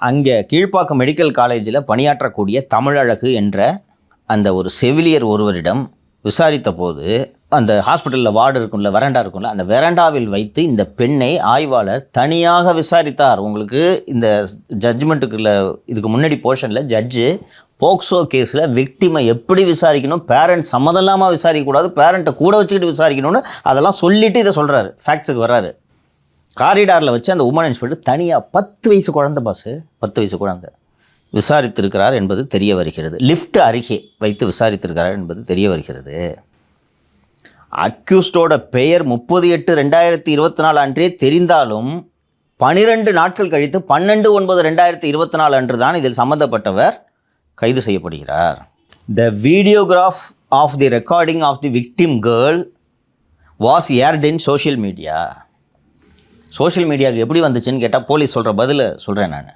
அங்கே கீழ்ப்பாக்கம் மெடிக்கல் காலேஜில் பணியாற்றக்கூடிய தமிழழகு என்ற அந்த ஒரு செவிலியர் ஒருவரிடம் விசாரித்த போது, அந்த ஹாஸ்பிட்டலில் வார்டு இருக்கும்ல, வெராண்டா இருக்கும்ல, அந்த வெராண்டாவில் வைத்து இந்த பெண்ணை ஆய்வாளர் தனியாக விசாரித்தார். உங்களுக்கு இந்த ஜட்ஜ்மெண்ட்டுக்குள்ள இதுக்கு முன்னாடி போர்ஷனில் ஜட்ஜு போக்சோ கேஸில் விக்டிமை எப்படி விசாரிக்கணும், பேரண்ட் சம்மதம் இல்லாமல் விசாரிக்கக்கூடாது, பேரண்ட்டை கூட வச்சுக்கிட்டு விசாரிக்கணும்னு அதெல்லாம் சொல்லிவிட்டு இதை சொல்கிறாரு. ஃபேக்ட்ஸுக்கு வர்றாரு. காரிடாரில் வச்சு அந்த உமன் இன்ஸ்பெக்டர் தனியாக 10 வயசு குழந்தை 10 வயசு குழந்தை விசாரித்திருக்கிறார் என்பது தெரிய வருகிறது. லிஃப்ட் அருகே வைத்து விசாரித்திருக்கிறார் என்பது தெரிய வருகிறது. அக்யூஸ்டோட பெயர் 30/8/2024 அன்றே தெரிந்தாலும் 12 நாட்கள் கழித்து 12/9/2024 அன்று தான் இதில் சம்பந்தப்பட்டவர் கைது செய்யப்படுகிறார். The videograph of the recording of the victim girl was aired in social media. Social மீடியாவுக்கு எப்படி வந்துச்சுன்னு கேட்டால் போலீஸ் சொல்கிற பதிலை சொல்கிறேன் நான்.